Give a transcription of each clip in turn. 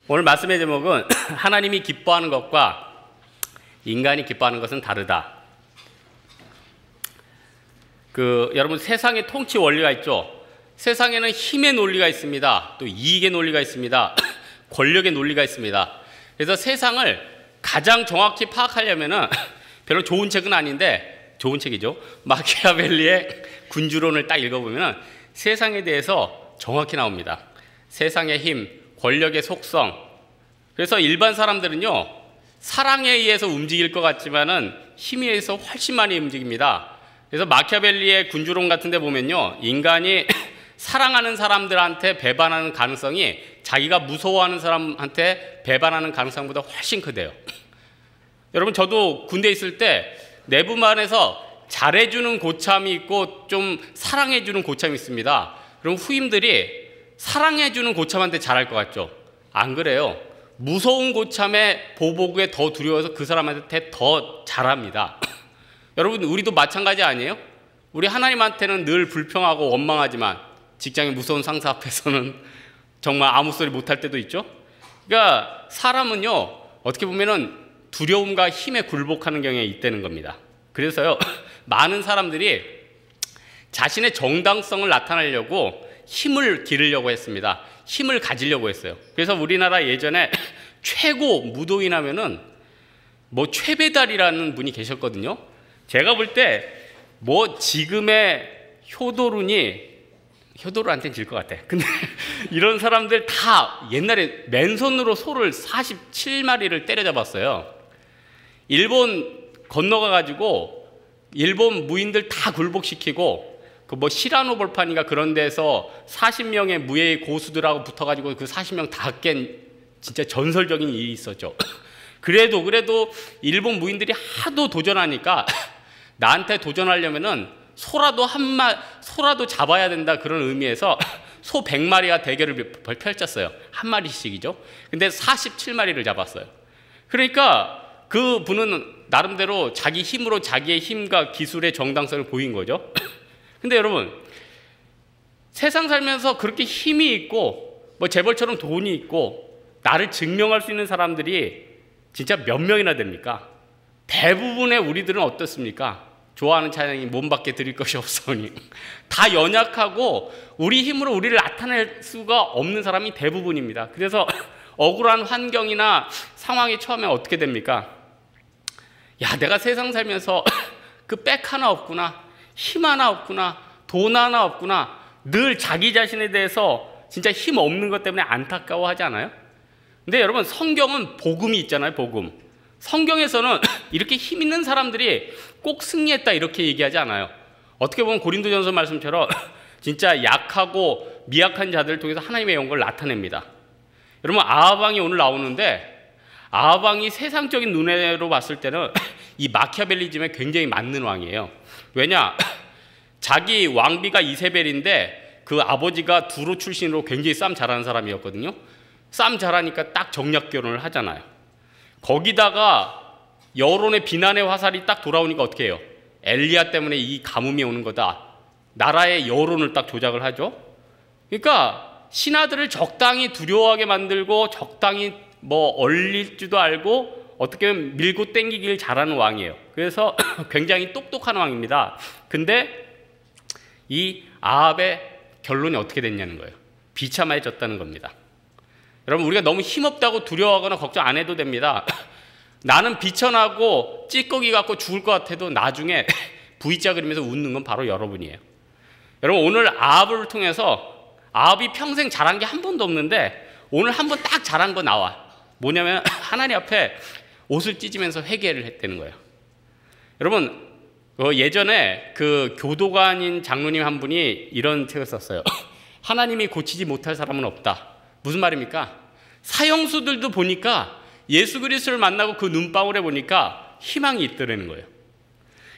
오늘 말씀의 제목은 하나님이 기뻐하는 것과 인간이 기뻐하는 것은 다르다. 여러분 세상에 통치 원리가 있죠. 세상에는 힘의 논리가 있습니다. 또 이익의 논리가 있습니다. 권력의 논리가 있습니다. 그래서 세상을 가장 정확히 파악하려면은 별로 좋은 책은 아닌데 좋은 책이죠. 마키아벨리의 군주론을 딱 읽어보면은 세상에 대해서 정확히 나옵니다. 세상의 힘, 권력의 속성. 그래서 일반 사람들은요, 사랑에 의해서 움직일 것 같지만은 힘에 의해서 훨씬 많이 움직입니다. 그래서 마키아벨리의 군주론 같은 데 보면요, 인간이 사랑하는 사람들한테 배반하는 가능성이 자기가 무서워하는 사람한테 배반하는 가능성보다 훨씬 크대요. 여러분, 저도 군대에 있을 때 내부만에서 잘해주는 고참이 있고 좀 사랑해주는 고참이 있습니다. 그럼 후임들이 사랑해주는 고참한테 잘할 것 같죠? 안 그래요. 무서운 고참의 보복에 더 두려워서 그 사람한테 더 잘합니다. 여러분, 우리도 마찬가지 아니에요? 우리 하나님한테는 늘 불평하고 원망하지만 직장의 무서운 상사 앞에서는 정말 아무 소리 못할 때도 있죠? 그러니까 사람은요, 어떻게 보면은 두려움과 힘에 굴복하는 경향이 있다는 겁니다. 그래서요, 많은 사람들이 자신의 정당성을 나타내려고 힘을 기르려고 했습니다. 힘을 가지려고 했어요. 그래서 우리나라 예전에 최고 무도인 하면은 최배달이라는 분이 계셨거든요. 제가 볼 때 지금의 효도루한테는 질 것 같아. 근데 이런 사람들 다 옛날에 맨손으로 소를 47마리를 때려잡았어요. 일본 건너가가지고 일본 무인들 다 굴복시키고 시라노 볼판인가 그런 데서 40명의 무예의 고수들하고 붙어가지고 그 40명 다 깬 진짜 전설적인 일이 있었죠. 그래도 일본 무인들이 하도 도전하니까 나한테 도전하려면은 소라도 잡아야 된다, 그런 의미에서 소 100마리가 대결을 펼쳤어요. 한 마리씩이죠. 근데 47마리를 잡았어요. 그러니까 그 분은 나름대로 자기 힘으로 자기의 힘과 기술의 정당성을 보인 거죠. 근데 여러분, 세상 살면서 그렇게 힘이 있고 재벌처럼 돈이 있고 나를 증명할 수 있는 사람들이 진짜 몇 명이나 됩니까? 대부분의 우리들은 어떻습니까? 좋아하는 찬양이 몸밖에 드릴 것이 없으니. 다 연약하고 우리 힘으로 우리를 나타낼 수가 없는 사람이 대부분입니다. 그래서 억울한 환경이나 상황이 처음에 어떻게 됩니까? 야, 내가 세상 살면서 그 백 하나 없구나, 힘 하나 없구나, 돈 하나 없구나, 늘 자기 자신에 대해서 진짜 힘 없는 것 때문에 안타까워하지 않아요? 근데 여러분, 성경은 복음이 있잖아요. 복음. 성경에서는 이렇게 힘 있는 사람들이 꼭 승리했다 이렇게 얘기하지 않아요. 어떻게 보면 고린도전서 말씀처럼 진짜 약하고 미약한 자들을 통해서 하나님의 영광을 나타냅니다. 여러분, 아하방이 오늘 나오는데 아하방이 세상적인 눈으로 봤을 때는 이 마키아벨리즘에 굉장히 맞는 왕이에요. 왜냐? 자기 왕비가 이세벨인데 그 아버지가 두로 출신으로 굉장히 싸움 잘하는 사람이었거든요. 싸움 잘하니까 딱 정략 결혼을 하잖아요. 거기다가 여론의 비난의 화살이 딱 돌아오니까 어떻게 해요? 엘리야 때문에 이 가뭄이 오는 거다. 나라의 여론을 딱 조작을 하죠. 그러니까 신하들을 적당히 두려워하게 만들고 적당히 얼릴 줄도 알고 어떻게 보면 밀고 땡기길 잘하는 왕이에요. 그래서 굉장히 똑똑한 왕입니다. 근데 이 아합의 결론이 어떻게 됐냐는 거예요. 비참해졌다는 겁니다. 여러분, 우리가 너무 힘없다고 두려워하거나 걱정 안 해도 됩니다. 나는 비천하고 찌꺼기 갖고 죽을 것 같아도 나중에 V자 그리면서 웃는 건 바로 여러분이에요. 여러분, 오늘 아합을 통해서 아합이 평생 잘한 게 한 번도 없는데 오늘 한 번 딱 잘한 거 나와. 뭐냐면 하나님 앞에 옷을 찢으면서 회개를 했다는 거예요. 여러분, 예전에 그 교도관인 장로님 한 분이 이런 책을 썼어요. 하나님이 고치지 못할 사람은 없다. 무슨 말입니까? 사형수들도 보니까 예수 그리스도를 만나고 그 눈방울에 보니까 희망이 있더라는 거예요.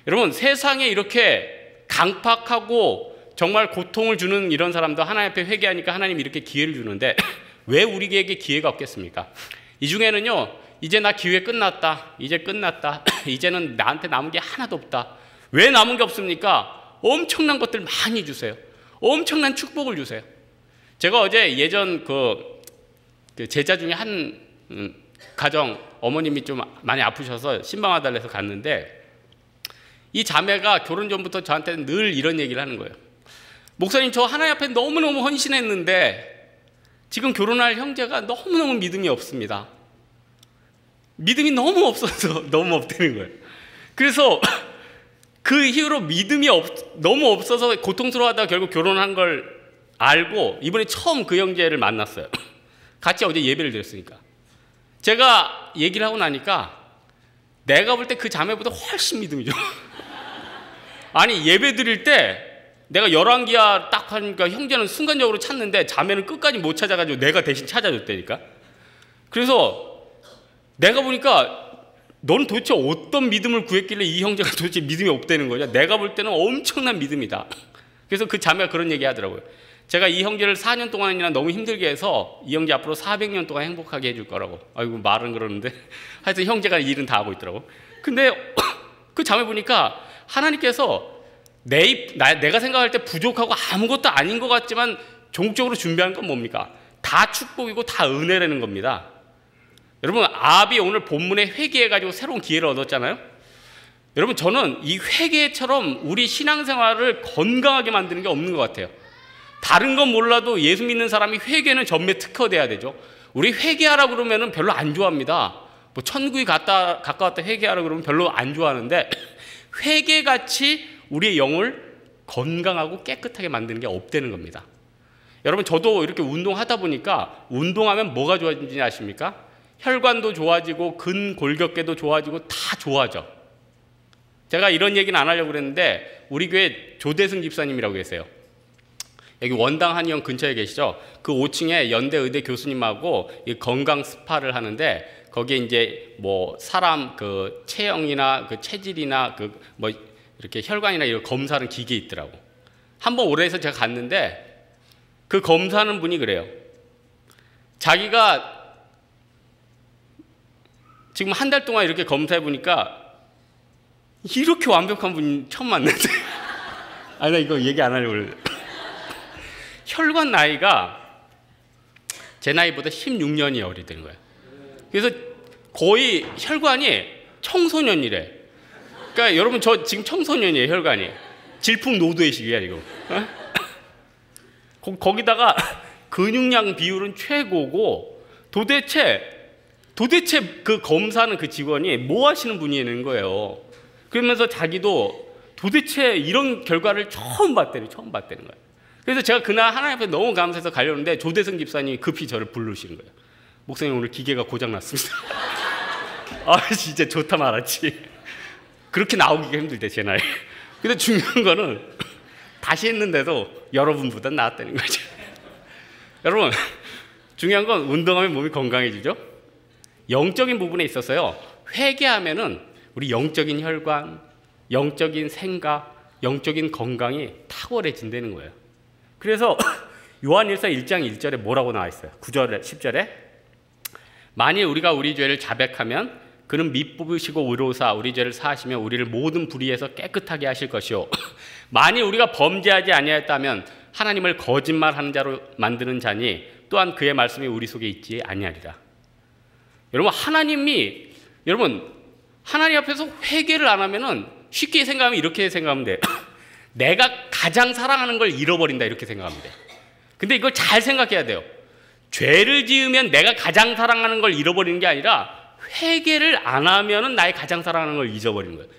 여러분, 세상에 이렇게 강팍하고 정말 고통을 주는 이런 사람도 하나님 앞에 회개하니까 하나님이 이렇게 기회를 주는데 왜 우리에게 기회가 없겠습니까? 이 중에는요, 이제 나 기회 끝났다. 이제 끝났다. 이제는 나한테 남은 게 하나도 없다. 왜 남은 게 없습니까? 엄청난 것들 많이 주세요. 엄청난 축복을 주세요. 제가 어제 예전 그 제자 중에 한 가정 어머님이 좀 많이 아프셔서 신방하달라 해서 갔는데 이 자매가 결혼 전부터 저한테 늘 이런 얘기를 하는 거예요. 목사님, 저 하나님 앞에 너무너무 헌신했는데 지금 결혼할 형제가 너무너무 믿음이 없습니다. 믿음이 너무 없어서 너무 없다는 거예요. 그래서 그 이후로 믿음이 너무 없어서 고통스러워하다가 결국 결혼한 걸 알고 이번에 처음 그 형제를 만났어요. 같이 어제 예배를 드렸으니까. 제가 얘기를 하고 나니까 내가 볼 때 그 자매보다 훨씬 믿음이 좋아. 아니, 예배 드릴 때 내가 열왕기야 딱 하니까 형제는 순간적으로 찾는데 자매는 끝까지 못 찾아가지고 내가 대신 찾아줬다니까. 그래서 내가 보니까 너는 도대체 어떤 믿음을 구했길래 이 형제가 도대체 믿음이 없다는 거냐. 내가 볼 때는 엄청난 믿음이다. 그래서 그 자매가 그런 얘기 하더라고요. 제가 이 형제를 4년 동안이나 너무 힘들게 해서 이 형제 앞으로 400년 동안 행복하게 해줄 거라고. 아이고, 말은 그러는데 하여튼 형제가 일은 다 하고 있더라고. 근데 그 자매 보니까 하나님께서 내가 생각할 때 부족하고 아무것도 아닌 것 같지만 종적으로 준비한 건 뭡니까? 다 축복이고 다 은혜라는 겁니다. 여러분, 아합이 오늘 본문에 회개해가지고 새로운 기회를 얻었잖아요. 여러분, 저는 이 회개처럼 우리 신앙생활을 건강하게 만드는 게 없는 것 같아요. 다른 건 몰라도 예수 믿는 사람이 회개는 전매 특화돼야 되죠. 우리 회개하라 그러면은 별로 안 좋아합니다. 뭐 천국이 가까웠다 회개하라 그러면 별로 안 좋아하는데 회개같이 우리의 영을 건강하고 깨끗하게 만드는 게 없다는 겁니다. 여러분, 저도 이렇게 운동하다 보니까 운동하면 뭐가 좋아지는지 아십니까? 혈관도 좋아지고 근골격계도 좋아지고 다 좋아져. 제가 이런 얘기는 안 하려고 그랬는데 우리 교회 조대승 집사님이라고 계세요. 여기 원당 한의원 근처에 계시죠? 그 5층에 연대 의대 교수님하고 건강 스파를 하는데 거기에 이제 뭐 사람 그 체형이나 그 체질이나 그 뭐 이렇게 혈관이나 이런 검사하는 기계 있더라고. 한번 오래해서 제가 갔는데 그 검사하는 분이 그래요. 자기가 지금 한 달 동안 이렇게 검사해 보니까 이렇게 완벽한 분 처음 만났어요. 아니, 나 이거 얘기 안 하려고 그래. 혈관 나이가 제 나이보다 16년이 어리다는 거예요. 그래서 거의 혈관이 청소년이래. 그러니까 여러분, 저 지금 청소년이에요, 혈관이. 질풍노도의 시기야, 이거. 거기다가 근육량 비율은 최고고 도대체 그 검사하는 그 직원이 뭐 하시는 분이라는 거예요. 그러면서 자기도 도대체 이런 결과를 처음 봤다는 거예요. 그래서 제가 그날 하나님 앞에 너무 감사해서 가려는데 조대승 집사님이 급히 저를 부르시는 거예요. 목사님, 오늘 기계가 고장났습니다. 아, 진짜 좋다 말았지. 그렇게 나오기가 힘들대, 제 나이. 근데 중요한 거는 다시 했는데도 여러분보다 나았다는 거죠. 여러분, 중요한 건 운동하면 몸이 건강해지죠. 영적인 부분에 있어서요, 회개하면은 우리 영적인 혈관, 영적인 생각, 영적인 건강이 탁월해진다는 거예요. 그래서 요한일서 1장 1절에 뭐라고 나와 있어요? 9절에 10절에 만일 우리가 우리 죄를 자백하면 그는 밑부으시고 의로사 우리 죄를 사하시며 우리를 모든 불의에서 깨끗하게 하실 것이요 만일 우리가 범죄하지 아니하였다면 하나님을 거짓말하는 자로 만드는 자니 또한 그의 말씀이 우리 속에 있지 아니하리라. 여러분, 하나님 앞에서 회개를 안 하면은 쉽게 생각하면 이렇게 생각하면 돼. 내가 가장 사랑하는 걸 잃어버린다, 이렇게 생각하면 돼. 근데 이걸 잘 생각해야 돼요. 죄를 지으면 내가 가장 사랑하는 걸 잃어버리는 게 아니라 회개를 안 하면은 나의 가장 사랑하는 걸 잊어버리는 거예요.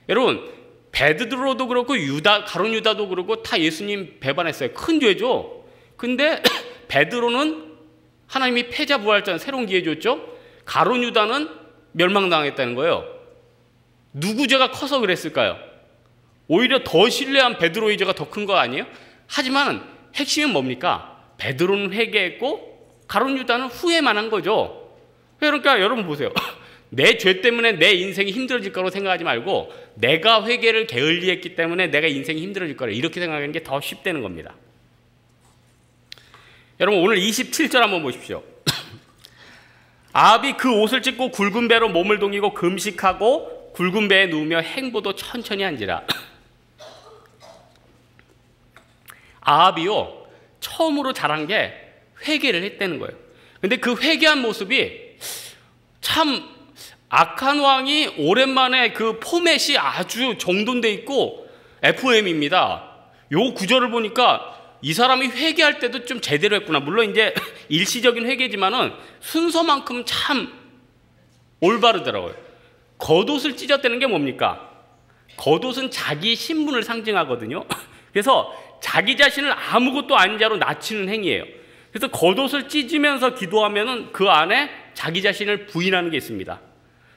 여러분, 베드로도 그렇고 가룟 유다도 그렇고 다 예수님 배반했어요. 큰 죄죠. 근데 베드로는 하나님이 패자 부활전 새로운 기회 줬죠. 가룟 유다는 멸망당했다는 거예요. 누구 죄가 커서 그랬을까요? 오히려 더 신뢰한 베드로의 죄가 더 큰 거 아니에요? 하지만 핵심은 뭡니까? 베드로는 회개했고 가룟 유다는 후회만 한 거죠. 그러니까 여러분 보세요. 내 죄 때문에 내 인생이 힘들어질 거라고 생각하지 말고 내가 회개를 게을리했기 때문에 내가 인생이 힘들어질 거라, 이렇게 생각하는 게 더 쉽다는 겁니다. 여러분, 오늘 27절 한번 보십시오. 아합이 그 옷을 찢고 굵은 배로 몸을 동이고 금식하고 굵은 배에 누우며 행보도 천천히 한지라. 아합이요, 처음으로 잘한 게 회개를 했다는 거예요. 근데 그 회개한 모습이 참 악한 왕이 오랜만에 그 포맷이 아주 정돈돼 있고 FOM입니다. 요 구절을 보니까 이 사람이 회개할 때도 좀 제대로 했구나. 물론 이제 일시적인 회개지만은 순서만큼 참 올바르더라고요. 겉옷을 찢었다는 게 뭡니까? 겉옷은 자기 신분을 상징하거든요. 그래서 자기 자신을 아무것도 아닌 자로 낮추는 행위예요. 그래서 겉옷을 찢으면서 기도하면은 그 안에 자기 자신을 부인하는 게 있습니다.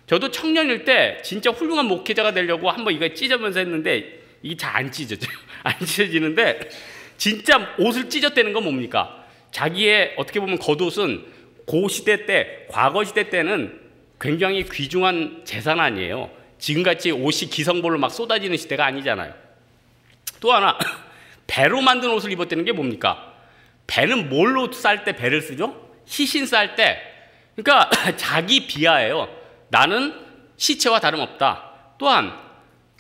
저도 청년일 때 진짜 훌륭한 목회자가 되려고 한번 이거 찢으면서 했는데 이게 잘 안 찢어져요. 안 찢어지는데 진짜 옷을 찢었다는 건 뭡니까? 자기의 어떻게 보면 겉옷은 고 시대 때, 과거 시대 때는 굉장히 귀중한 재산 아니에요. 지금같이 옷이 기성볼로 막 쏟아지는 시대가 아니잖아요. 또 하나, 배로 만든 옷을 입었다는 게 뭡니까? 배는 뭘로 쌀 때 배를 쓰죠? 시신 쌀 때. 그러니까 자기 비하예요. 나는 시체와 다름없다. 또한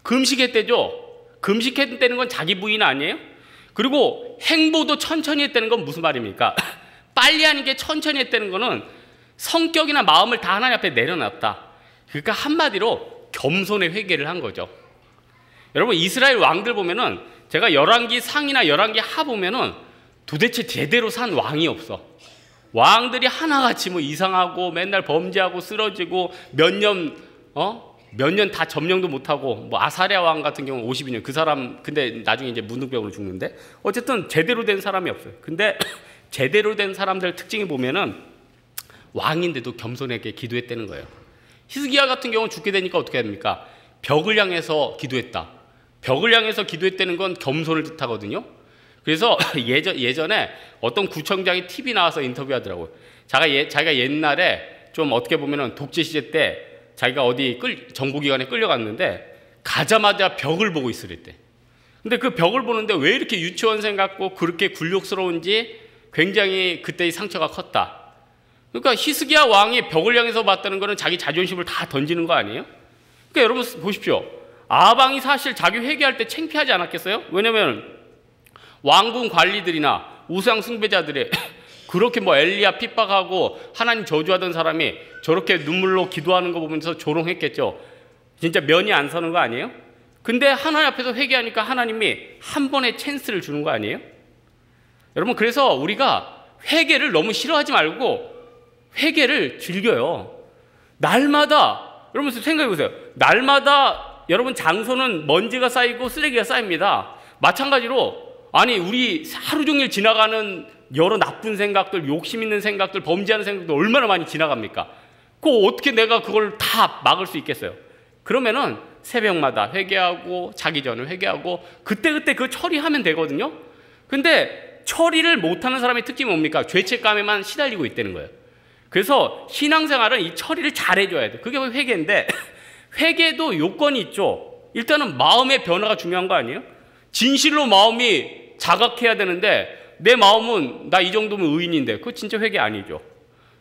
금식했대죠. 금식했다는 건 자기 부인 아니에요? 그리고 행보도 천천히 했다는 건 무슨 말입니까? 빨리 하는 게 천천히 했다는 거는 성격이나 마음을 다 하나님 앞에 내려놨다. 그러니까 한마디로 겸손의 회개를 한 거죠. 여러분 이스라엘 왕들 보면은 제가 열왕기 상이나 열왕기 하 보면은 도대체 제대로 산 왕이 없어. 왕들이 하나같이 뭐 이상하고 맨날 범죄하고 쓰러지고 몇 년 다 점령도 못하고 뭐 아사랴 왕 같은 경우는 52년 그 사람 근데 나중에 이제 문둥병으로 죽는데 어쨌든 제대로 된 사람이 없어요. 근데 제대로 된 사람들 특징이 보면은 왕인데도 겸손하게 기도했다는 거예요. 히스기야 같은 경우는 죽게 되니까 어떻게 됩니까? 벽을 향해서 기도했다. 벽을 향해서 기도했다는 건 겸손을 뜻하거든요. 그래서 예전에 어떤 구청장이 TV 나와서 인터뷰하더라고요. 자기가 옛날에 좀 어떻게 보면은 독재 시대 때 자기가 어디 정보기관에 끌려갔는데 가자마자 벽을 보고 있으랬대. 근데 그 벽을 보는데 왜 이렇게 유치원생 같고 그렇게 굴욕스러운지 굉장히 그때의 상처가 컸다. 그러니까 히스기야 왕이 벽을 향해서 봤다는 거는 자기 자존심을 다 던지는 거 아니에요? 그러니까 여러분 보십시오. 아방이 사실 자기 회개할 때 창피하지 않았겠어요? 왜냐면 왕궁 관리들이나 우상 숭배자들이 그렇게 뭐 엘리야 핍박하고 하나님 저주하던 사람이 저렇게 눈물로 기도하는 거 보면서 조롱했겠죠. 진짜 면이 안 서는 거 아니에요? 근데 하나님 앞에서 회개하니까 하나님이 한 번의 찬스를 주는 거 아니에요? 여러분 그래서 우리가 회개를 너무 싫어하지 말고 회개를 즐겨요. 날마다 여러분 생각해 보세요. 날마다 여러분 장소는 먼지가 쌓이고 쓰레기가 쌓입니다. 마찬가지로 아니 우리 하루 종일 지나가는 여러 나쁜 생각들, 욕심 있는 생각들, 범죄하는 생각들 얼마나 많이 지나갑니까? 그거 어떻게 내가 그걸 다 막을 수 있겠어요? 그러면은 새벽마다 회개하고 자기 전에 회개하고 그때그때 그 처리하면 되거든요. 근데 처리를 못하는 사람의 특징이 뭡니까? 죄책감에만 시달리고 있다는 거예요. 그래서 신앙생활은 이 처리를 잘 해줘야 돼. 그게 회개인데 회개도 요건이 있죠. 일단은 마음의 변화가 중요한 거 아니에요? 진실로 마음이 자각해야 되는데 내 마음은 나 이 정도면 의인인데 그거 진짜 회개 아니죠.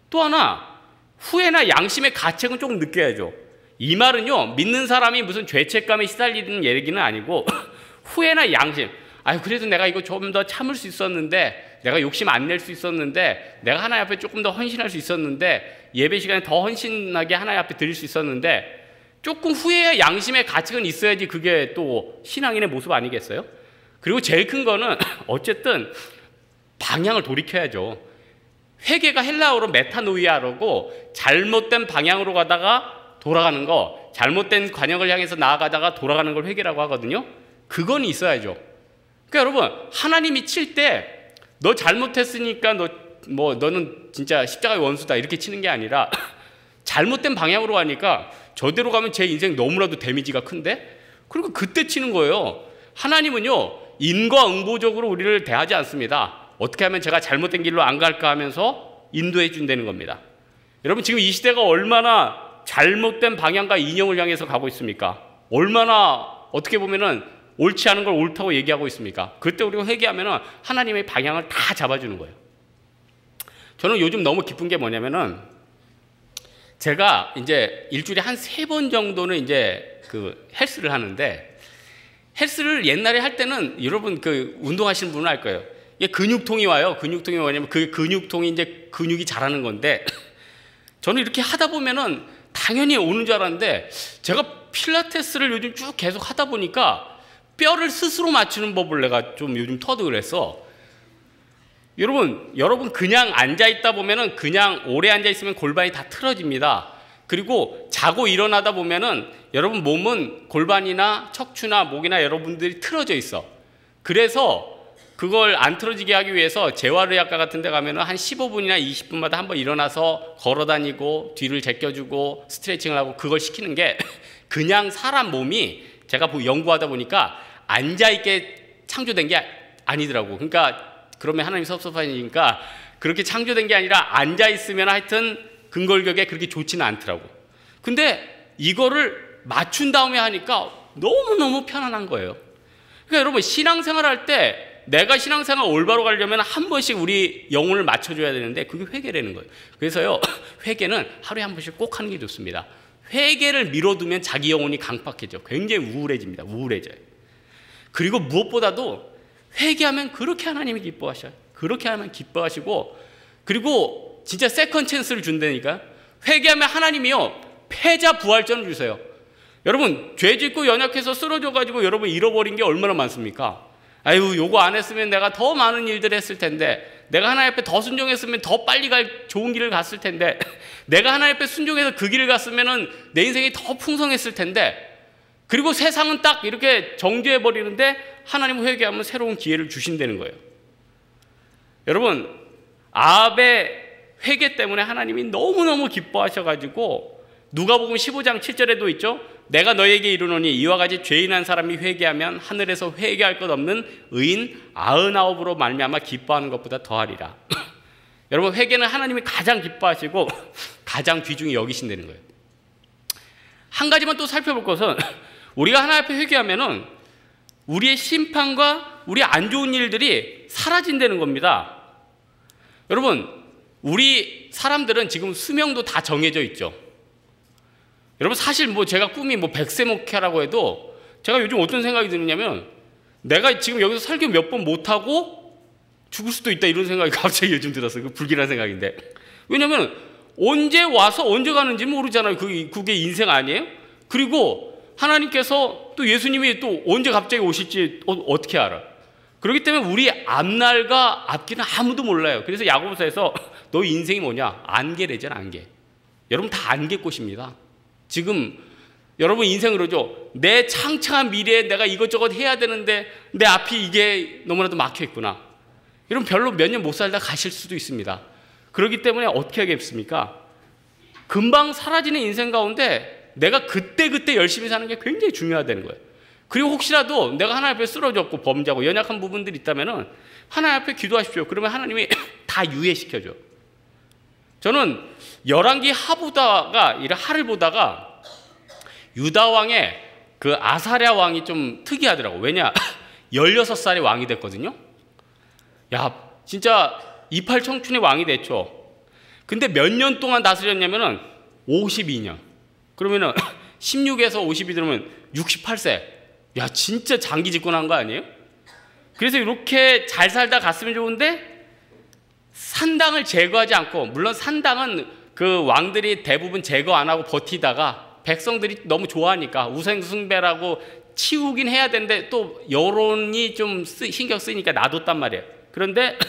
또 하나 후회나 양심의 가책은 조금 느껴야죠. 이 말은요 믿는 사람이 무슨 죄책감에 시달리는 얘기는 아니고 후회나 양심 아유 그래도 내가 이거 좀 더 참을 수 있었는데 내가 욕심 안 낼 수 있었는데 내가 하나님 앞에 조금 더 헌신할 수 있었는데 예배 시간에 더 헌신하게 하나님 앞에 드릴 수 있었는데 조금 후회와 양심의 가책은 있어야지 그게 또 신앙인의 모습 아니겠어요? 그리고 제일 큰 거는 어쨌든 방향을 돌이켜야죠. 회개가 헬라어로 메타노이아라고 잘못된 방향으로 가다가 돌아가는 거, 잘못된 관역을 향해서 나아가다가 돌아가는 걸 회개라고 하거든요. 그건 있어야죠. 그러니까 여러분 하나님이 칠 때 너 잘못했으니까 너는 진짜 십자가의 원수다 이렇게 치는 게 아니라 잘못된 방향으로 가니까 저대로 가면 제 인생 너무나도 데미지가 큰데 그리고 그때 치는 거예요. 하나님은요 인과응보적으로 우리를 대하지 않습니다. 어떻게 하면 제가 잘못된 길로 안 갈까 하면서 인도해 준다는 겁니다. 여러분 지금 이 시대가 얼마나 잘못된 방향과 인형을 향해서 가고 있습니까? 얼마나 어떻게 보면은 옳지 않은 걸 옳다고 얘기하고 있습니까? 그때 우리가 회개하면은 하나님의 방향을 다 잡아주는 거예요. 저는 요즘 너무 기쁜 게 뭐냐면은 제가 이제 일주일에 한 3번 정도는 이제 그 헬스를 하는데 헬스를 옛날에 할 때는 여러분 그 운동하시는 분은 알 거예요. 이게 근육통이 와요. 근육통이 뭐냐면 그 근육통이 이제 근육이 자라는 건데 저는 이렇게 하다 보면은 당연히 오는 줄 알았는데 제가 필라테스를 요즘 쭉 계속 하다 보니까 뼈를 스스로 맞추는 법을 내가 좀 요즘 터득을 했어. 여러분 그냥 앉아 있다 보면은 그냥 오래 앉아 있으면 골반이 다 틀어집니다. 그리고 자고 일어나다 보면은 여러분 몸은 골반이나 척추나 목이나 여러분들이 틀어져 있어. 그래서 그걸 안 틀어지게 하기 위해서 재활의학과 같은 데 가면은 한 15분이나 20분마다 한번 일어나서 걸어 다니고 뒤를 제껴주고 스트레칭을 하고 그걸 시키는 게 그냥 사람 몸이 제가 연구하다 보니까 앉아있게 창조된 게 아니더라고. 그러니까 그러면 하나님 섭섭하니까 그렇게 창조된 게 아니라 앉아있으면 하여튼 근골격에 그렇게 좋지는 않더라고. 근데 이거를 맞춘 다음에 하니까 너무너무 편안한 거예요. 그러니까 여러분 신앙생활 할 때 내가 신앙생활 올바로 가려면 한 번씩 우리 영혼을 맞춰줘야 되는데 그게 회개라는 거예요. 그래서요 회개는 하루에 한 번씩 꼭 하는 게 좋습니다. 회개를 미뤄두면 자기 영혼이 강팍해져. 굉장히 우울해집니다. 우울해져요. 그리고 무엇보다도 회개하면 그렇게 하나님이 기뻐하셔요. 그렇게 하면 기뻐하시고 그리고 진짜 세컨 찬스를 준다니까. 회개하면 하나님이요 패자 부활전을 주세요. 여러분 죄 짓고 연약해서 쓰러져가지고 여러분 잃어버린 게 얼마나 많습니까? 아유 요거 안 했으면 내가 더 많은 일들을 했을 텐데 내가 하나님 앞에 더 순종했으면 더 빨리 갈 좋은 길을 갔을 텐데 내가 하나님 앞에 순종해서 그 길을 갔으면 내 인생이 더 풍성했을 텐데 그리고 세상은 딱 이렇게 정죄해버리는데 하나님은 회개하면 새로운 기회를 주신다는 거예요. 여러분 아합의 회개 때문에 하나님이 너무너무 기뻐하셔가지고 누가복음 15장 7절에도 있죠. 내가 너에게 이르노니 이와 같이 죄인한 사람이 회개하면 하늘에서 회개할 것 없는 의인 99으로 말미암아 기뻐하는 것보다 더하리라. 여러분 회개는 하나님이 가장 기뻐하시고 가장 귀중히 여기신다는 거예요. 한 가지만 또 살펴볼 것은 우리가 하나님 앞에 회개하면은 우리의 심판과 우리 안 좋은 일들이 사라진다는 겁니다. 여러분 우리 사람들은 지금 수명도 다 정해져 있죠. 여러분 사실 뭐 제가 꿈이 뭐 100세 목회라고 해도 제가 요즘 어떤 생각이 드느냐면 내가 지금 여기서 설교 몇 번 못하고 죽을 수도 있다 이런 생각이 갑자기 요즘 들었어요. 그 불길한 생각인데 왜냐면 언제 와서 언제 가는지 모르잖아요. 그게 인생 아니에요? 그리고 하나님께서 또 예수님이 또 언제 갑자기 오실지 어떻게 알아? 그렇기 때문에 우리 앞날과 앞길은 아무도 몰라요. 그래서 야고보서에서 너 인생이 뭐냐? 안개래잖아 안개. 여러분 다 안개꽃입니다. 지금 여러분 인생 그러죠. 내 창창한 미래에 내가 이것저것 해야 되는데 내 앞이 이게 너무나도 막혀 있구나. 여러분 별로 몇 년 못 살다 가실 수도 있습니다. 그렇기 때문에 어떻게 하겠습니까? 금방 사라지는 인생 가운데 내가 그때 열심히 사는 게 굉장히 중요하다는 거예요. 그리고 혹시라도 내가 하나님 앞에 쓰러졌고 범죄하고 연약한 부분들이 있다면 하나님 앞에 기도하십시오. 그러면 하나님이 다 유예시켜줘. 저는 열왕기 하를 보다가 유다 왕의 그 아사랴 왕이 좀 특이하더라고. 왜냐? 16살에 왕이 됐거든요. 야, 진짜 이팔 청춘의 왕이 됐죠. 근데 몇 년 동안 다스렸냐면은 52년. 그러면은 16에서 52 들으면 68세. 야, 진짜 장기 집권한 거 아니에요? 그래서 이렇게 잘 살다 갔으면 좋은데 산당을 제거하지 않고, 물론 산당은 그 왕들이 대부분 제거 안 하고 버티다가 백성들이 너무 좋아하니까 우상숭배라고 치우긴 해야 되는데 또 여론이 좀 신경 쓰이니까 놔뒀단 말이에요. 그런데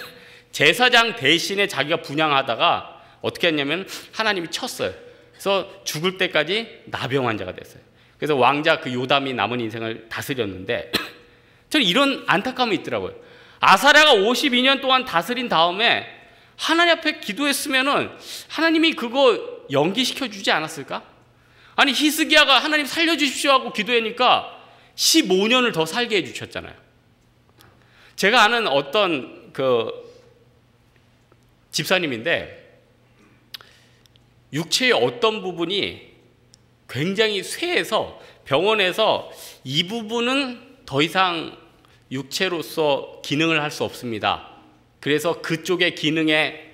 제사장 대신에 자기가 분향하다가 어떻게 했냐면 하나님이 쳤어요. 그래서 죽을 때까지 나병 환자가 됐어요. 그래서 왕자 그 요담이 남은 인생을 다스렸는데 저는 이런 안타까움이 있더라고요. 아사랴가 52년 동안 다스린 다음에 하나님 앞에 기도했으면은 하나님이 그거 연기시켜 주지 않았을까? 아니 히스기야가 하나님 살려주십시오 하고 기도하니까 15년을 더 살게 해주셨잖아요. 제가 아는 어떤 그 집사님인데 육체의 어떤 부분이 굉장히 쇠해서 병원에서 이 부분은 더 이상 육체로서 기능을 할 수 없습니다. 그래서 그쪽의 기능에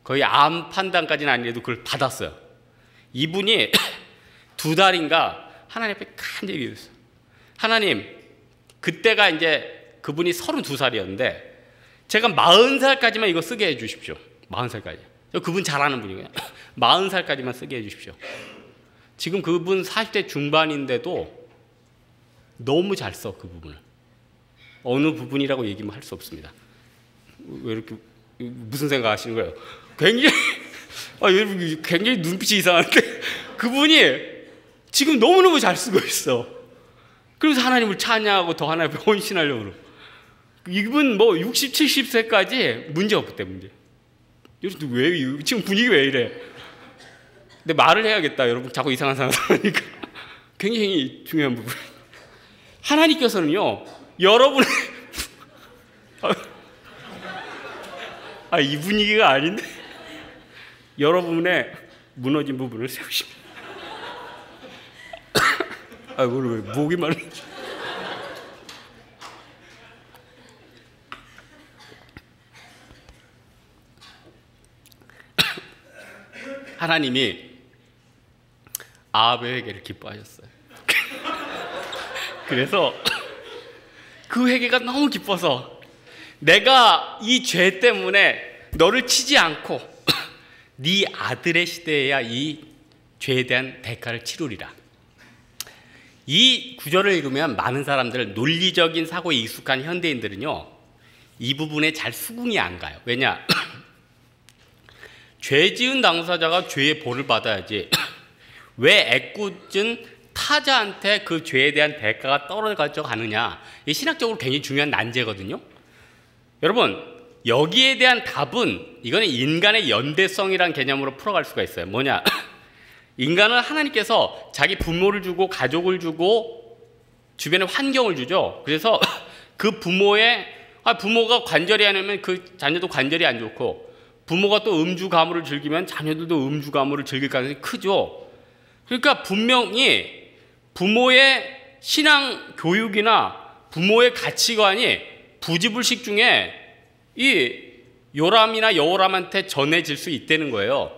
거의 암 판단까지는 아니래도 그걸 받았어요. 이분이 2달인가 하나님 앞에 간절히 기도했어요. 하나님, 그때가 이제 그분이 32살이었는데 제가 40살까지만 이거 쓰게 해주십시오. 40살까지. 그분 잘 아는 분이에요. 40살까지만 쓰게 해주십시오. 지금 그분 40대 중반인데도 너무 잘 써, 그 부분을. 어느 부분이라고 얘기만 할 수 없습니다. 왜 이렇게 무슨 생각 하시는 거예요? 굉장히 눈빛이 이상한데 그분이 지금 너무너무 잘 쓰고 있어. 그래서 하나님을 찬양하고 더 하나님 앞에 헌신하려고 그러고. 이분 뭐 60, 70세까지 문제 없대, 문제. 왜 지금 분위기 왜 이래? 근데 말을 해야겠다. 여러분 자꾸 이상한 사람 하니까. 굉장히 중요한 부분. 하나님께서는요, 여러분의 이 분위기가 아닌데 여러분의 무너진 부분을 세우십니다. 오늘 왜 목이 마르? 하나님이 아합의 회개를 기뻐하셨어요. 그래서 그 회개가 너무 기뻐서 내가 이 죄 때문에 너를 치지 않고 네 아들의 시대에야 이 죄에 대한 대가를 치르리라. 이 구절을 읽으면 많은 사람들, 논리적인 사고에 익숙한 현대인들은요, 이 부분에 잘 수긍이 안 가요. 왜냐? 죄 지은 당사자가 죄의 벌을 받아야지 왜 애꿎은 타자한테 그 죄에 대한 대가가 떨어져 가느냐. 이게 신학적으로 굉장히 중요한 난제거든요. 여러분, 여기에 대한 답은 이거는 인간의 연대성이라는 개념으로 풀어갈 수가 있어요. 뭐냐? 인간은 하나님께서 자기 부모를 주고 가족을 주고 주변에 환경을 주죠. 그래서 그 부모가 관절이 안 하면 그 자녀도 관절이 안 좋고, 부모가 또 음주 가무를 즐기면 자녀들도 음주 가무를 즐길 가능성이 크죠. 그러니까 분명히 부모의 신앙 교육이나 부모의 가치관이 부지불식 중에 이 요람이나 여호람한테 전해질 수 있다는 거예요.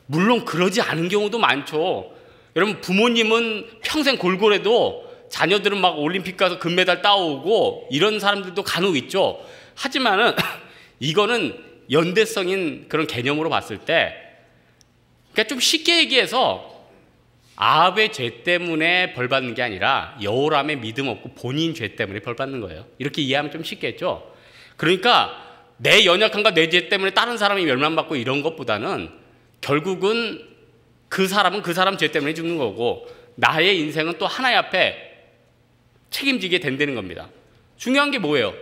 물론 그러지 않은 경우도 많죠. 여러분, 부모님은 평생 골골해도 자녀들은 막 올림픽 가서 금메달 따오고 이런 사람들도 간혹 있죠. 하지만은 이거는 연대성인 그런 개념으로 봤을 때, 그러니까 좀 쉽게 얘기해서 아합의 죄 때문에 벌 받는 게 아니라 여호람의 믿음 없고 본인 죄 때문에 벌 받는 거예요. 이렇게 이해하면 좀 쉽겠죠. 그러니까 내 연약함과 내 죄 때문에 다른 사람이 멸망받고 이런 것보다는 결국은 그 사람은 그 사람 죄 때문에 죽는 거고, 나의 인생은 또 하나님 앞에 책임지게 된다는 겁니다. 중요한 게 뭐예요?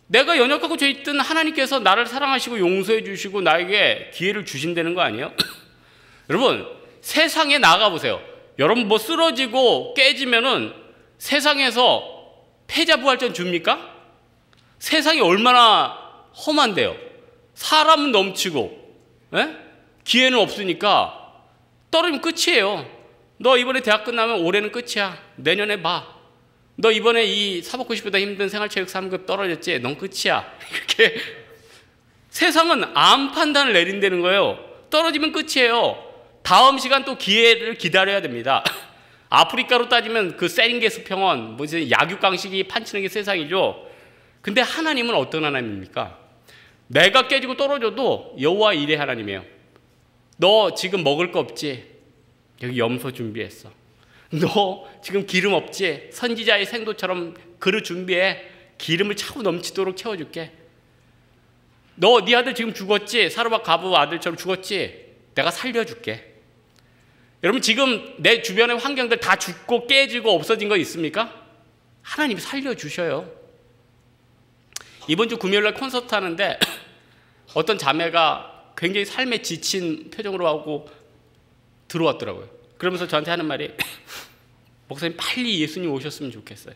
내가 연약하고 죄 있든 하나님께서 나를 사랑하시고 용서해 주시고 나에게 기회를 주신다는 거 아니에요? 여러분, 세상에 나가보세요. 여러분 뭐 쓰러지고 깨지면은 세상에서 패자부활전 줍니까? 세상이 얼마나 험한데요. 사람은 넘치고, 에? 기회는 없으니까 떨어지면 끝이에요. 너 이번에 대학 끝나면 올해는 끝이야. 내년에 봐. 너 이번에 이 사법고시 보다 힘든 생활체육 3급 떨어졌지? 넌 끝이야. 이렇게 세상은 암 판단을 내린다는 거예요. 떨어지면 끝이에요. 다음 시간 또 기회를 기다려야 됩니다. 아프리카로 따지면 그 세링게스 평원, 무슨 약육강식이 판치는 게 세상이죠. 근데 하나님은 어떤 하나님입니까? 내가 깨지고 떨어져도 여호와 일의 하나님이에요. 너 지금 먹을 거 없지? 여기 염소 준비했어. 너 지금 기름 없지? 선지자의 생도처럼 그릇 준비해. 기름을 차고 넘치도록 채워줄게. 너 네 아들 지금 죽었지? 사르밧 가부 아들처럼 죽었지? 내가 살려줄게. 여러분, 지금 내 주변의 환경들 다 죽고 깨지고 없어진 거 있습니까? 하나님이 살려주셔요. 이번 주 금요일날 콘서트 하는데 어떤 자매가 굉장히 삶에 지친 표정으로 하고 들어왔더라고요. 그러면서 저한테 하는 말이, 목사님 빨리 예수님 오셨으면 좋겠어요.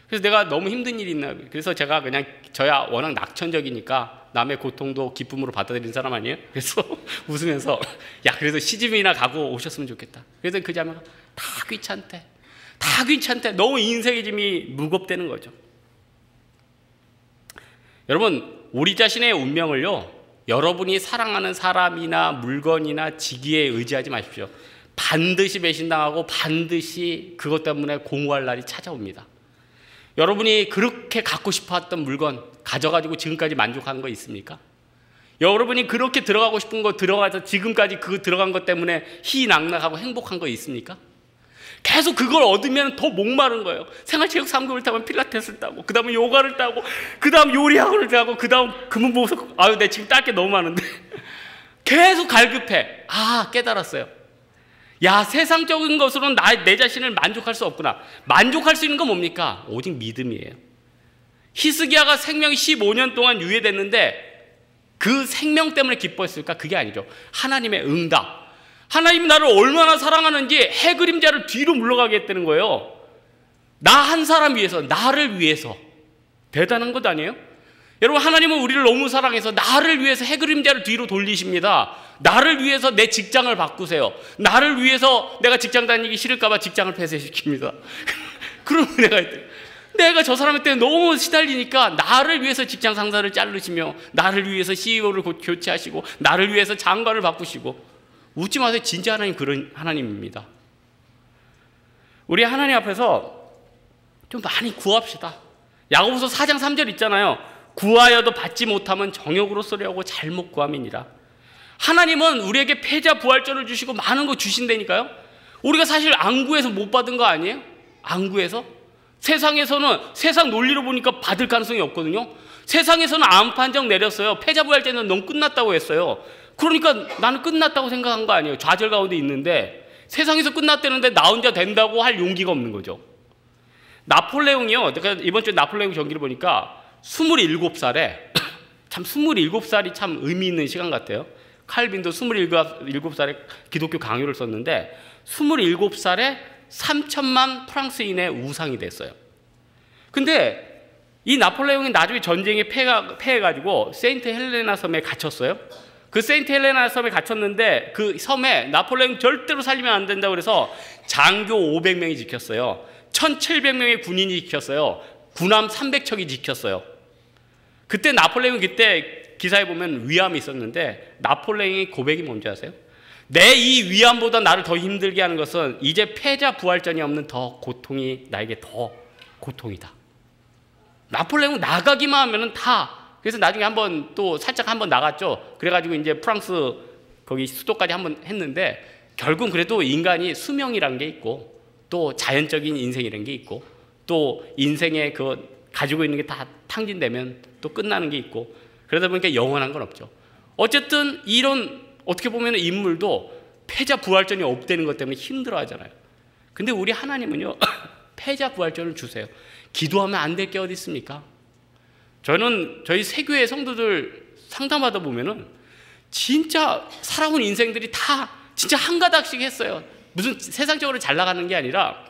그래서 내가 너무 힘든 일이 있나, 그래서 제가 그냥, 저야 워낙 낙천적이니까 남의 고통도 기쁨으로 받아들이는 사람 아니에요? 그래서 웃으면서, 야, 그래서 시집이나 가고 오셨으면 좋겠다. 그래서 그 자매가 다 귀찮대. 너무 인생의 짐이 무겁다는 거죠. 여러분, 우리 자신의 운명을요, 여러분이 사랑하는 사람이나 물건이나 직위에 의지하지 마십시오. 반드시 배신당하고 반드시 그것 때문에 공허할 날이 찾아옵니다. 여러분이 그렇게 갖고 싶었던 물건 가져가지고 지금까지 만족한 거 있습니까? 여러분이 그렇게 들어가고 싶은 거 들어가서 지금까지 그 들어간 것 때문에 희낙낙하고 행복한 거 있습니까? 계속 그걸 얻으면 더 목마른 거예요. 생활체육 3급을 타면 필라테스를 따고, 그 다음에 요가를 따고, 그 다음 요리학원을 따고, 그 다음 금은보석. 아유, 내 지금 딸 게 너무 많은데. 계속 갈급해. 아, 깨달았어요. 야, 세상적인 것으로는 내 자신을 만족할 수 없구나. 만족할 수 있는 건 뭡니까? 오직 믿음이에요. 히스기야가 생명이 15년 동안 유예됐는데 그 생명 때문에 기뻐했을까? 그게 아니죠. 하나님의 응답. 하나님이 나를 얼마나 사랑하는지 해그림자를 뒤로 물러가게 했다는 거예요. 나 한 사람 위해서, 나를 위해서. 대단한 것 아니에요? 여러분, 하나님은 우리를 너무 사랑해서 나를 위해서 해그림자를 뒤로 돌리십니다. 나를 위해서 내 직장을 바꾸세요. 나를 위해서 내가 직장 다니기 싫을까 봐 직장을 폐쇄시킵니다. 그러면 내가 저 사람 때문에 너무 시달리니까 나를 위해서 직장 상사를 자르시며, 나를 위해서 CEO를 교체하시고, 나를 위해서 장관을 바꾸시고. 웃지 마세요. 진짜 하나님 그런 하나님입니다. 우리 하나님 앞에서 좀 많이 구합시다. 야고보서 4장 3절 있잖아요. 구하여도 받지 못하면 정욕으로 쓰려고 잘못 구함이니라. 하나님은 우리에게 패자 부활전을 주시고 많은 거 주신다니까요. 우리가 사실 안 구해서 못 받은 거 아니에요? 안 구해서? 세상에서는 세상 논리로 보니까 받을 가능성이 없거든요. 세상에서는 암 판정 내렸어요. 패자 부활전은 너무 끝났다고 했어요. 그러니까 나는 끝났다고 생각한 거 아니에요. 좌절 가운데 있는데 세상에서 끝났다는데 나 혼자 된다고 할 용기가 없는 거죠. 나폴레옹이요. 내가 이번 주에 나폴레옹 전기를 보니까 27살에 참 27살이 참 의미 있는 시간 같아요. 칼빈도 27살에 기독교 강요를 썼는데 27살에 3천만 프랑스인의 우상이 됐어요. 근데 이 나폴레옹이 나중에 전쟁에 패해가지고 세인트 헬레나 섬에 갇혔어요. 그 세인트 헬레나 섬에 갇혔는데 그 섬에 나폴레옹 절대로 살리면 안 된다고 그래서 장교 500명이 지켰어요. 1700명의 군인이 지켰어요. 군함 300척이 지켰어요. 그때 나폴레옹이 그때 기사에 보면 위암이 있었는데 나폴레옹의 고백이 뭔지 아세요? 내 이 위암보다 나를 더 힘들게 하는 것은 이제 패자 부활전이 없는 더 고통이 나에게 더 고통이다. 나폴레옹 나가기만 하면은 다. 그래서 나중에 한번 또 살짝 한번 나갔죠. 그래가지고 이제 프랑스 거기 수도까지 한번 했는데 결국 그래도 인간이 수명이란 게 있고 또 자연적인 인생이란 게 있고 또 인생에 그 가지고 있는 게 다 탕진되면 또 끝나는 게 있고 그러다 보니까 영원한 건 없죠. 어쨌든 이런 어떻게 보면 인물도 패자 부활전이 없다는 것 때문에 힘들어 하잖아요. 근데 우리 하나님은요 패자 부활전을 주세요. 기도하면 안 될 게 어디 있습니까? 저는 저희 세교회 성도들 상담하다 보면은 진짜 살아온 인생들이 다 진짜 한 가닥씩 했어요. 무슨 세상적으로 잘 나가는 게 아니라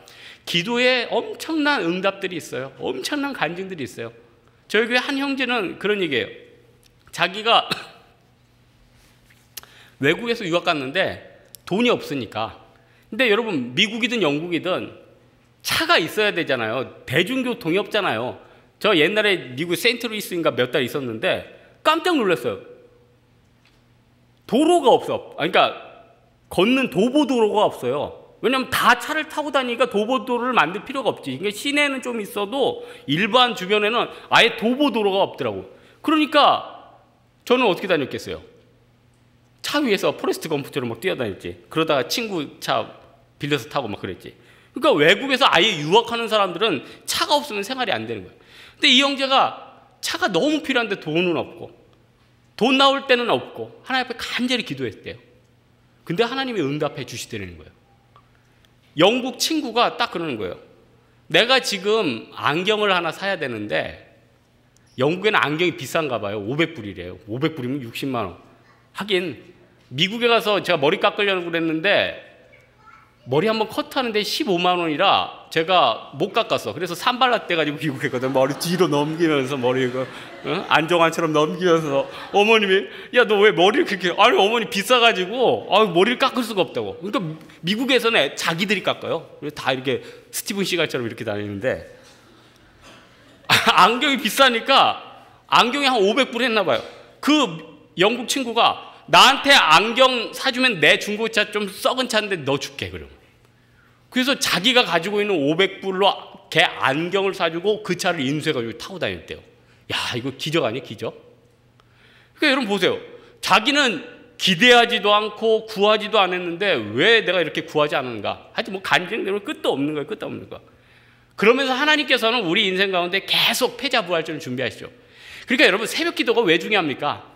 기도에 엄청난 응답들이 있어요. 엄청난 간증들이 있어요. 저희 교회 한 형제는 그런 얘기예요. 자기가 외국에서 유학 갔는데 돈이 없으니까. 근데 여러분 미국이든 영국이든 차가 있어야 되잖아요. 대중교통이 없잖아요. 저 옛날에 미국 세인트루이스인가 몇 달 있었는데 깜짝 놀랐어요. 도로가 없어. 그러니까 걷는 도보도로가 없어요. 왜냐하면 다 차를 타고 다니니까 도보도로를 만들 필요가 없지. 그러니까 시내는 좀 있어도 일반 주변에는 아예 도보도로가 없더라고. 그러니까 저는 어떻게 다녔겠어요? 차 위에서 포레스트 검프처럼 막 뛰어다녔지. 그러다가 친구 차 빌려서 타고 막 그랬지. 그러니까 외국에서 아예 유학하는 사람들은 차가 없으면 생활이 안 되는 거예요. 근데 이 형제가 차가 너무 필요한데 돈은 없고 돈 나올 때는 없고 하나님 앞에 간절히 기도했대요. 근데 하나님이 응답해 주시더라는 거예요. 영국 친구가 딱 그러는 거예요. 내가 지금 안경을 하나 사야 되는데 영국에는 안경이 비싼가 봐요. 500불이래요. 500불이면 60만 원. 하긴 미국에 가서 제가 머리 깎으려고 그랬는데 머리 한번 커트하는데 15만 원이라 제가 못 깎았어. 그래서 산발라떼 가지고 귀국했거든. 머리 뒤로 넘기면서 머리가 안정환처럼 넘기면서 어머님이 야 너 왜 머리를 그렇게 아니 어머니 비싸가지고 머리를 깎을 수가 없다고. 그러니까 미국에서는 자기들이 깎아요. 그래서 다 이렇게 스티븐 시갈처럼 이렇게 다니는데 안경이 비싸니까 안경이 한 500불 했나 봐요. 그 영국 친구가 나한테 안경 사주면 내 중고차 좀 썩은 차인데 너 줄게 그럼. 그래서 자기가 가지고 있는 500불로 걔 안경을 사주고 그 차를 인수해가지고 타고 다녔대요. 야, 이거 기적 아니에요, 기적? 그러니까 여러분 보세요. 자기는 기대하지도 않고 구하지도 않았는데 왜 내가 이렇게 구하지 않은가? 하여튼 뭐 간증되면 끝도 없는 거예요, 끝도 없는 거. 그러면서 하나님께서는 우리 인생 가운데 계속 패자부활전을 준비하시죠. 그러니까 여러분 새벽 기도가 왜 중요합니까?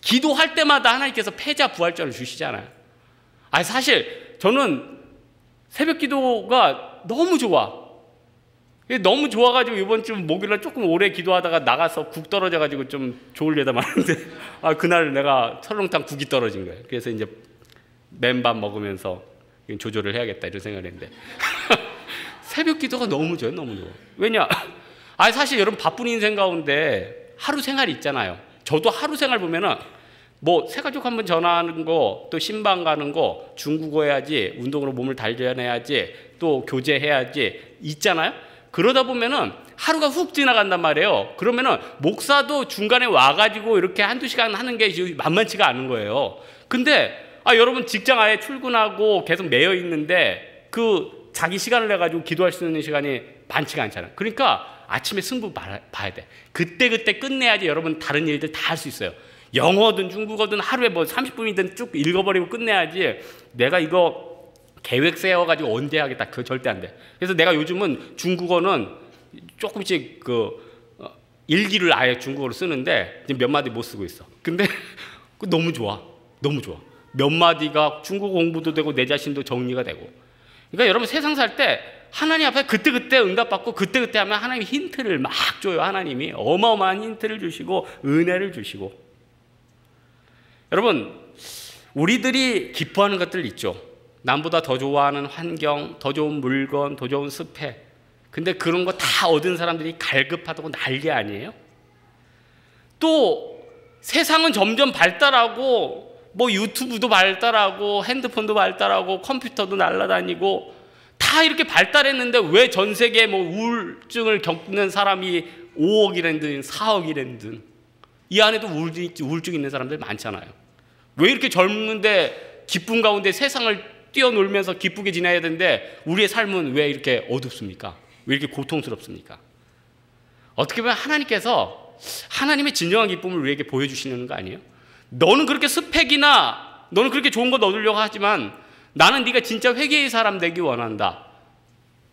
기도할 때마다 하나님께서 패자부활전을 주시잖아요. 아니 사실 저는 새벽 기도가 너무 좋아. 너무 좋아가지고 이번 주 목요일날 조금 오래 기도하다가 나가서 국 떨어져가지고 좀 좋으려다 말았는데 그날 내가 설렁탕 국이 떨어진 거예요. 그래서 이제 맨밥 먹으면서 조절을 해야겠다 이런 생각을 했는데 새벽 기도가 너무 좋아요. 너무 좋아. 왜냐? 사실 여러분 바쁜 인생 가운데 하루 생활이 있잖아요. 저도 하루 생활 보면은 뭐 새가족 한번 전화하는 거, 또 신방 가는 거, 중국어 해야지, 운동으로 몸을 단련해야지, 또 교제해야지 있잖아요. 그러다 보면은 하루가 훅 지나간단 말이에요. 그러면은 목사도 중간에 와가지고 이렇게 한두 시간 하는 게 만만치가 않은 거예요. 근데 여러분 직장 아예 출근하고 계속 매여 있는데 그 자기 시간을 내가지고 기도할 수 있는 시간이 많지가 않잖아요. 그러니까 아침에 승부 봐야 돼. 그때 끝내야지 여러분 다른 일들 다 할 수 있어요. 영어든 중국어든 하루에 뭐 30분이든 쭉 읽어버리고 끝내야지 내가 이거 계획 세워가지고 언제 하겠다. 그거 절대 안 돼. 그래서 내가 요즘은 중국어는 조금씩 일기를 아예 중국어로 쓰는데 지금 몇 마디 못 쓰고 있어. 근데 너무 좋아. 너무 좋아. 몇 마디가 중국어 공부도 되고 내 자신도 정리가 되고. 그러니까 여러분 세상 살 때 하나님 앞에 그때그때 응답받고 그때그때 하면 하나님이 힌트를 막 줘요. 하나님이 어마어마한 힌트를 주시고 은혜를 주시고. 여러분 우리들이 기뻐하는 것들 있죠. 남보다 더 좋아하는 환경, 더 좋은 물건, 더 좋은 습해. 근데 그런 거 다 얻은 사람들이 갈급하다고 난리 아니에요? 또 세상은 점점 발달하고 뭐 유튜브도 발달하고 핸드폰도 발달하고 컴퓨터도 날아다니고 다 이렇게 발달했는데 왜 전 세계에 뭐 우울증을 겪는 사람이 5억이라든 4억이라든 이 안에도 우울증 있는 사람들 많잖아요. 왜 이렇게 젊은데 기쁨 가운데 세상을 뛰어놀면서 기쁘게 지내야 되는데 우리의 삶은 왜 이렇게 어둡습니까? 왜 이렇게 고통스럽습니까? 어떻게 보면 하나님께서 하나님의 진정한 기쁨을 우리에게 보여주시는 거 아니에요? 너는 그렇게 스펙이나 너는 그렇게 좋은 거 얻으려고 하지만 나는 네가 진짜 회개의 사람 되기 원한다.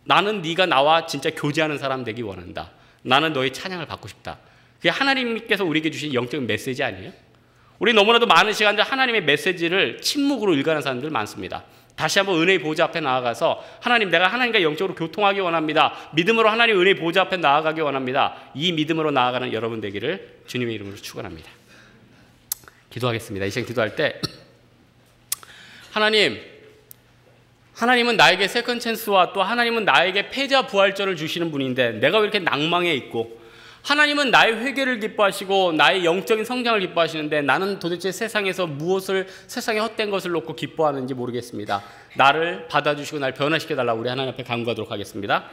나는 네가 나와 진짜 교제하는 사람 되기 원한다. 나는 너의 찬양을 받고 싶다. 그게 하나님께서 우리에게 주신 영적인 메시지 아니에요? 우리 너무나도 많은 시간들 하나님의 메시지를 침묵으로 읽어가는 사람들 많습니다. 다시 한번 은혜의 보좌 앞에 나아가서 하나님 내가 하나님과 영적으로 교통하기 원합니다. 믿음으로 하나님 은혜의 보좌 앞에 나아가기 원합니다. 이 믿음으로 나아가는 여러분 되기를 주님의 이름으로 축원합니다. 기도하겠습니다. 이 시간 기도할 때 하나님은 나에게 세컨 찬스와 또 하나님은 나에게 패자 부활전을 주시는 분인데 내가 왜 이렇게 낭망해 있고 하나님은 나의 회개를 기뻐하시고 나의 영적인 성장을 기뻐하시는데 나는 도대체 세상에서 무엇을 세상에 헛된 것을 놓고 기뻐하는지 모르겠습니다. 나를 받아주시고 나를 변화시켜달라고 우리 하나님 앞에 간구하도록 하겠습니다.